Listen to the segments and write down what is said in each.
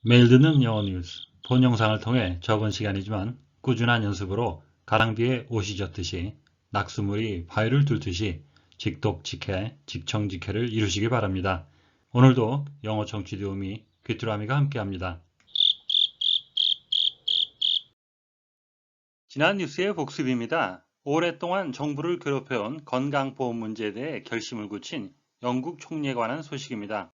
매일 듣는 영어 뉴스, 본 영상을 통해 적은 시간이지만 꾸준한 연습으로 가랑비에 옷이 젖듯이 낙수물이 바위를 뚫듯이 직독직해, 직청직해를 이루시기 바랍니다. 오늘도 영어 청취 도우미 귀뚜라미가 함께합니다. 지난 뉴스의 복습입니다. 오랫동안 정부를 괴롭혀온 건강보험 문제에 대해 결심을 굳힌 영국 총리에 관한 소식입니다.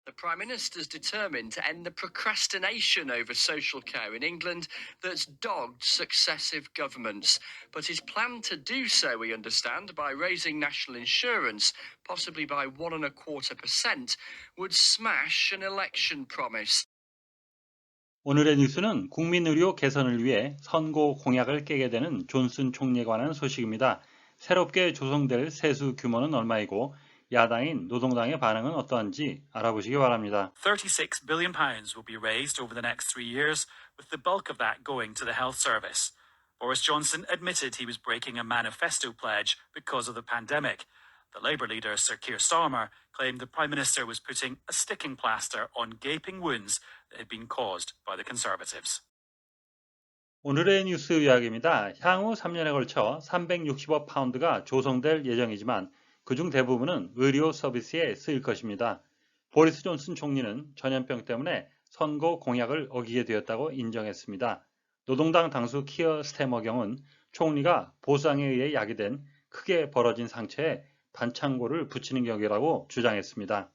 The Prime Minister's determined to end the procrastination over social care in England that's dogged successive governments. But his plan to do so, we understand, by raising national insurance, possibly by 1.25%, would smash an election promise. 오늘의 뉴스는 국민의료 개선을 위해 선거 공약을 깨게 되는 존슨 총리에 관한 소식입니다. 새롭게 조성될 세수 규모는 얼마이고 야당인 노동당의 반응은 어떠한지 알아보시기 바랍니다. £36 billion will be raised over the next 3 years, with the bulk of that going to the health service. Boris Johnson admitted he was breaking a manifesto pledge because of the pandemic. The Labour leader, Sir Keir Starmer, claimed the Prime Minister was putting a sticking plaster on gaping wounds that had been caused by the Conservatives. 오늘의 뉴스 이야기입니다. 향후 3년에 걸쳐 360억 파운드가 조성될 예정이지만 그중 대부분은 의료 서비스에 쓰일 것입니다. 보리스 존슨 총리는 전염병 때문에 선거 공약을 어기게 되었다고 인정했습니다. 노동당 당수 키어 스태머 경은 총리가 보상에 의해 야기된 크게 벌어진 상처에 반창고를 붙이는 격이라고 주장했습니다.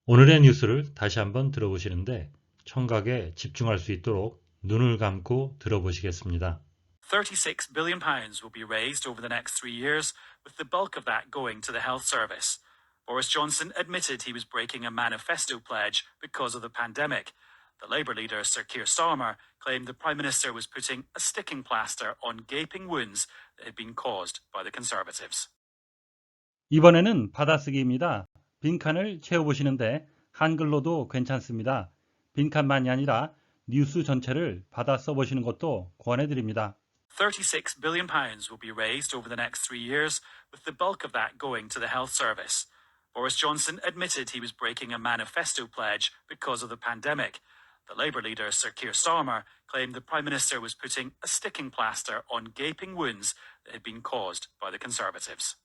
오늘의 뉴스를 다시 한번 들어보시는데 청각에 집중할 수 있도록 눈을 감고 들어보시겠습니다. £36 billion will be raised over the next 3 years, with the bulk of that going to the health service. Boris Johnson admitted he was breaking a manifesto pledge because of the pandemic. The Labour leader, Sir Keir Starmer, claimed the Prime Minister was putting a sticking plaster on gaping wounds that had been caused by the Conservatives. 이번에는 받아쓰기입니다. 빈칸을 채워보시는데 한글로도 괜찮습니다. 빈칸만이 아니라 뉴스 전체를 받아 써보시는 것도 권해드립니다. £36 billion will be raised over the next 3 years, with the bulk of that going to the health service. Boris Johnson admitted he was breaking a manifesto pledge because of the pandemic. The Labour leader, Sir Keir Starmer, claimed the Prime Minister was putting a sticking plaster on gaping wounds that had been caused by the Conservatives.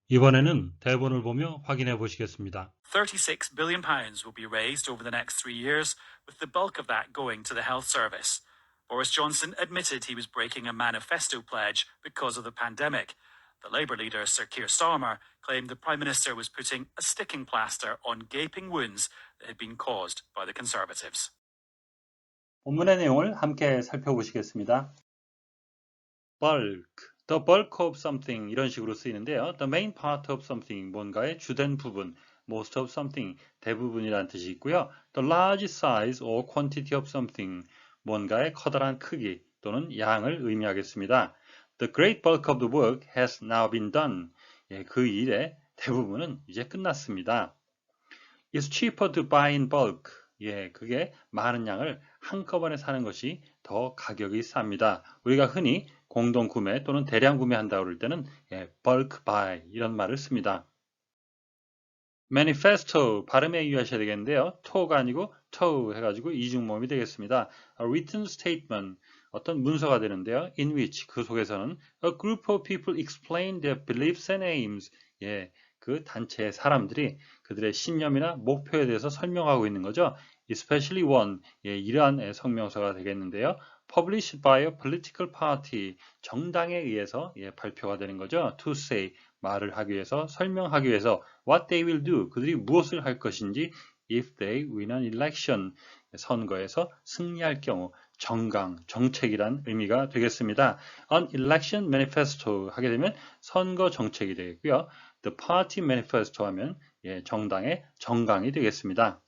이번에는 대본을 보며 확인해 보시겠습니다. £36 billion will be raised over the next 3 years, with the bulk of that going to the health service. Boris Johnson admitted he was breaking a manifesto pledge because of the pandemic. The Labour leader, Sir Keir Starmer, claimed the Prime Minister was putting a sticking plaster on gaping wounds that had been caused by the Conservatives. 본문의 내용을 함께 살펴보시겠습니다. bulk, the bulk of something 이런 식으로 쓰이는데요. the main part of something, 뭔가의 주된 부분, most of something, 대부분이라는 뜻이 있고요. the large size or quantity of something, 뭔가의 커다란 크기 또는 양을 의미하겠습니다. The great bulk of the work has now been done. 그 일의 대부분은 이제 끝났습니다. It's cheaper to buy in bulk. 그게 많은 양을 한꺼번에 사는 것이 더 가격이 쌉니다. 우리가 흔히 공동 구매 또는 대량 구매한다 그럴 때는 bulk buy 이런 말을 씁니다. manifesto 발음에 유의하셔야 되겠는데요. to가 아니고 toe 해가지고 이중모음이 되겠습니다. A written statement 어떤 문서가 되는데요. in which 그 속에서는 a group of people explain their beliefs and aims 그 단체의 사람들이 그들의 신념이나 목표에 대해서 설명하고 있는 거죠. especially one 이러한 성명서가 되겠는데요. published by a political party 정당에 의해서 발표가 되는 거죠. to say 말을 하기 위해서 설명하기 위해서 what they will do 그들이 무엇을 할 것인지 if they win an election 선거에서 승리할 경우 정강, 정책이란 의미가 되겠습니다. An election manifesto 하게 되면 선거 정책이 되겠고요. The party manifesto 하면 정당의 정강이 되겠습니다.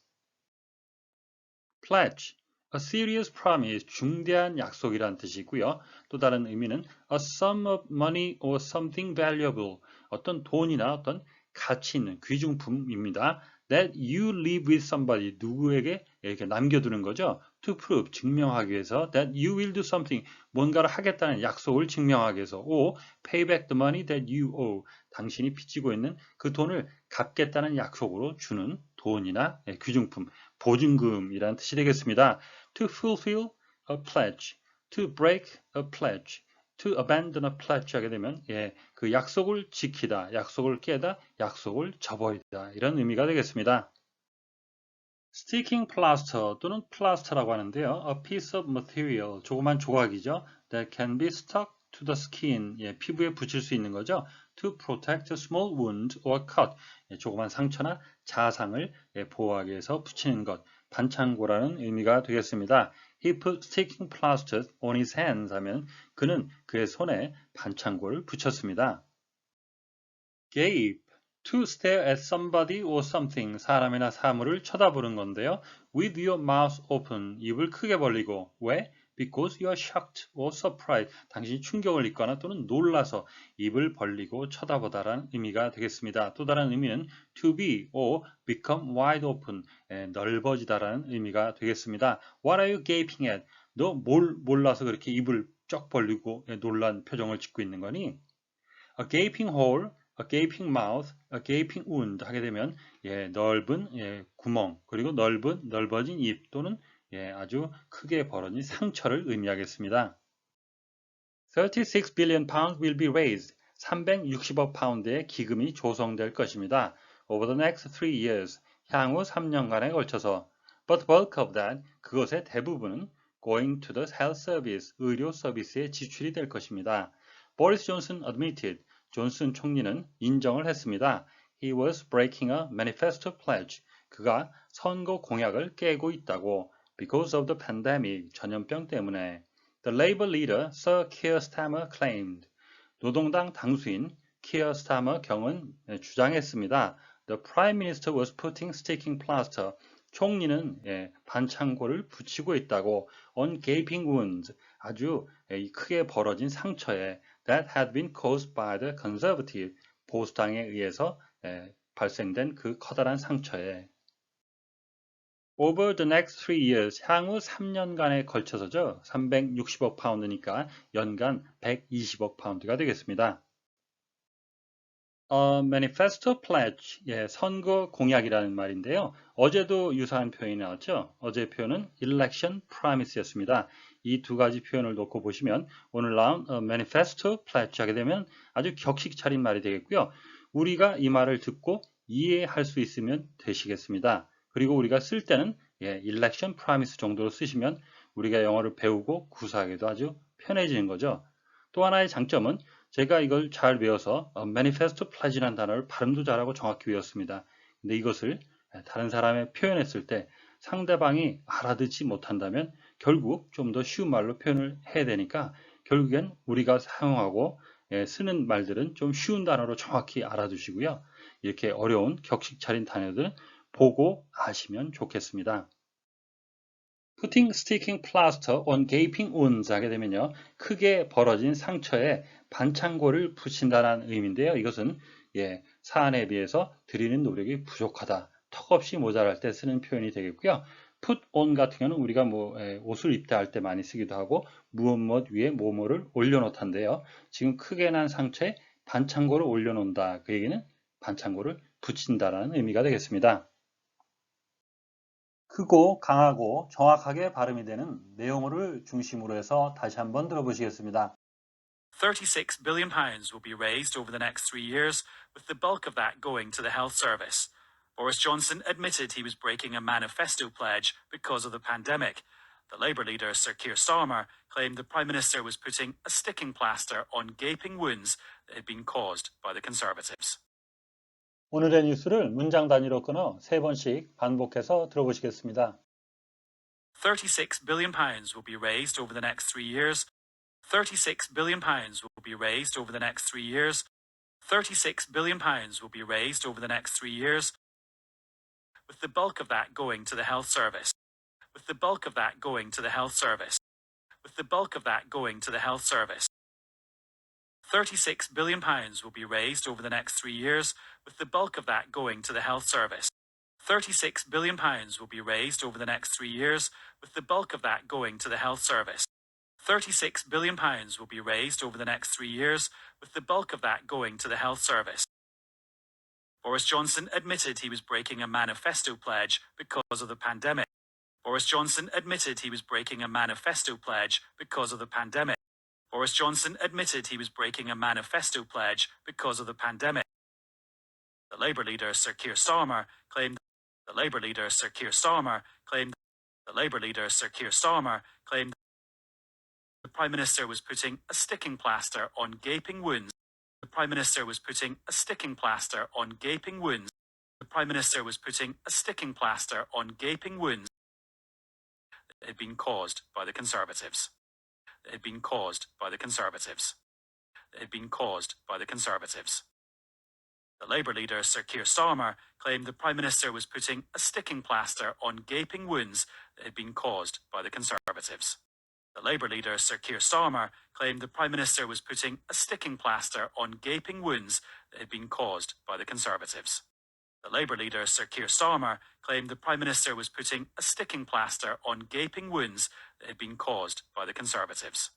pledge, a serious promise, 중대한 약속이라는 뜻이 있고요. 또 다른 의미는 a sum of money or something valuable, 어떤 돈이나 어떤 가치 있는 귀중품입니다. That you live with somebody, 누구에게 이렇게 남겨두는 거죠. To prove, 증명하기 위해서 that you will do something, 뭔가를 하겠다는 약속을 증명하기 위해서 or pay back the money that you owe, 당신이 빚지고 있는 그 돈을 갚겠다는 약속으로 주는 돈이나 귀중품, 보증금이라는 뜻이 되겠습니다. To fulfill a pledge, to break a pledge, to abandon a pledge 하게 되면 그 약속을 지키다, 약속을 깨다, 약속을 저버리다 이런 의미가 되겠습니다. Sticking plaster 또는 plaster라고 하는데요. A piece of material, 조그만 조각이죠. That can be stuck to the skin, 피부에 붙일 수 있는 거죠. To protect a small wound or cut, 조그만 상처나 자상을 보호하기 위해서 붙이는 것, 반창고라는 의미가 되겠습니다. He put sticking plasters on his hands 하면 그는 그의 손에 반창고를 붙였습니다. Gape, to stare at somebody or something, 사람이나 사물을 쳐다보는 건데요. With your mouth open, 입을 크게 벌리고. 왜? Because you are shocked or surprised, 당신이 충격을 입거나 또는 놀라서 입을 벌리고 쳐다보다라는 의미가 되겠습니다. 또 다른 의미는 to be or become wide open, 넓어지다라는 의미가 되겠습니다. What are you gaping at? 너 뭘 몰라서 그렇게 입을 쩍 벌리고 놀란 표정을 짓고 있는 거니? A gaping hole, a gaping mouth, a gaping wound 하게 되면 넓은 구멍, 그리고 넓어진 입 또는 아주 크게 벌어진 상처를 의미하겠습니다. 36 billion pounds will be raised. 360억 파운드의 기금이 조성될 것입니다. Over the next 3 years, 향후 3년간에 걸쳐서. But the bulk of that, 그것의 대부분은 going to the health service, 의료 서비스에 지출이 될 것입니다. Boris Johnson admitted, 존슨 총리는 인정을 했습니다. He was breaking a manifesto pledge. 그가 선거 공약을 깨고 있다고. Because of the pandemic, 전염병 때문에. The Labour leader, Sir Keir Starmer, claimed. 노동당 당수인 Keir Starmer 경은 주장했습니다. The Prime Minister was putting sticking plaster. 총리는 반창고를 붙이고 있다고. On gaping wounds, 아주 크게 벌어진 상처에. That had been caused by the Conservative, 보수당에 의해서 발생된 그 커다란 상처에. Over the next 3 years, 향후 3년간에 걸쳐서죠. 360억 파운드니까 연간 120억 파운드가 되겠습니다. Manifesto pledge, 선거 공약이라는 말인데요. 어제도 유사한 표현이 나왔죠. 어제 표현은 election promise였습니다. 이 두 가지 표현을 놓고 보시면 오늘 나온 manifesto pledge 하게 되면 아주 격식 차린 말이 되겠고요. 우리가 이 말을 듣고 이해할 수 있으면 되시겠습니다. 그리고 우리가 쓸 때는 election promise 정도로 쓰시면 우리가 영어를 배우고 구사하기도 아주 편해지는 거죠. 또 하나의 장점은 제가 이걸 잘 외워서 manifesto pledge라는 단어를 발음도 잘하고 정확히 외웠습니다. 근데 이것을 다른 사람에 표현했을 때 상대방이 알아듣지 못한다면 결국 좀 더 쉬운 말로 표현을 해야 되니까 결국엔 우리가 사용하고 쓰는 말들은 좀 쉬운 단어로 정확히 알아두시고요. 이렇게 어려운 격식 차린 단어들은 보고 아시면 좋겠습니다. Putting sticking plaster on gaping wounds 하게 되면요. 크게 벌어진 상처에 반창고를 붙인다는 의미인데요. 이것은 사안에 비해서 드리는 노력이 부족하다. 턱없이 모자랄 때 쓰는 표현이 되겠고요. put on 같은 경우는 우리가 옷을 입다 할 때 많이 쓰기도 하고 무엇 위에 뭐뭐를 올려놓다인데요. 지금 크게 난 상처에 반창고를 올려놓는다. 그 얘기는 반창고를 붙인다라는 의미가 되겠습니다. 크고 강하고 정확하게 발음이 되는 내용을 중심으로 해서 다시 한번 들어보시겠습니다. 36 billion pounds will be raised over the next 3 years, with the bulk of that going to the health service. Boris Johnson admitted he was breaking a manifesto pledge because of the pandemic. The Labour leader, Sir Keir Starmer, claimed the Prime Minister was putting a sticking plaster on gaping wounds that had been caused by the Conservatives. 오늘의 뉴스를 문장 단위로 끊어 3번씩 반복해서 들어보시겠습니다. 36 billion pounds will be raised over the next 3 years. 36 billion pounds will be raised over the next 3 years. 36 billion pounds will be raised over the next 3 years, with the bulk of that going to the health service. With the bulk of that going to the health service. With the bulk of that going to the health service. 36 billion pounds will be raised over the next 3 years, with the bulk of that going to the health service. 36 billion pounds will be raised over the next 3 years, with the bulk of that going to the health service. 36 billion pounds will be raised over the next 3 years, with the bulk of that going to the health service. Boris Johnson admitted he was breaking a manifesto pledge because of the pandemic. Boris Johnson admitted he was breaking a manifesto pledge because of the pandemic. Boris Johnson admitted he was breaking a manifesto pledge because of the pandemic. The Labour leader Sir Keir Starmer claimed the Labour leader Sir Keir Starmer claimed the Labour leader Sir Keir Starmer claimed the Prime Minister was putting a sticking plaster on gaping wounds. The Prime Minister was putting a sticking plaster on gaping wounds. The Prime Minister was putting a sticking plaster on gaping wounds that had been caused by the Conservatives. That had been caused by the Conservatives. That had been caused by the Conservatives. The Labour leader Sir Keir Starmer claimed the Prime Minister was putting a sticking plaster on gaping wounds that had been caused by the Conservatives. The Labour leader Sir Keir Starmer claimed the Prime Minister was putting a sticking plaster on gaping wounds that had been caused by the Conservatives. The Labour leader Sir Keir Starmer claimed the Prime Minister was putting a sticking plaster on gaping wounds that had been caused by the Conservatives.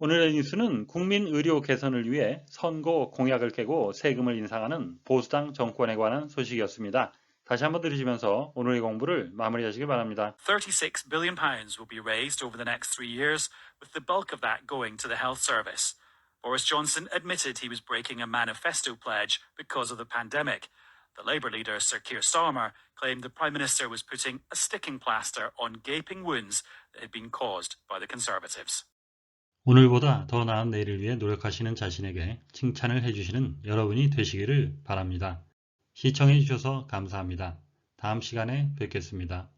오늘의 뉴스는 국민 의료 개선을 위해 선거 공약을 깨고 세금을 인상하는 보수당 정권에 관한 소식이었습니다. 다시 한번 들으시면서 오늘의 공부를 마무리하시길 바랍니다. £36 billion will be raised over the next 3 years, with the bulk of that going to the health service. Boris Johnson admitted he was breaking a manifesto pledge because of the pandemic. The Labour leader Sir Keir Starmer claimed the Prime Minister was putting a sticking plaster on gaping wounds that had been caused by the Conservatives. 오늘보다 더 나은 내일을 위해 노력하시는 자신에게 칭찬을 해주시는 여러분이 되시기를 바랍니다. 시청해 주셔서 감사합니다. 다음 시간에 뵙겠습니다.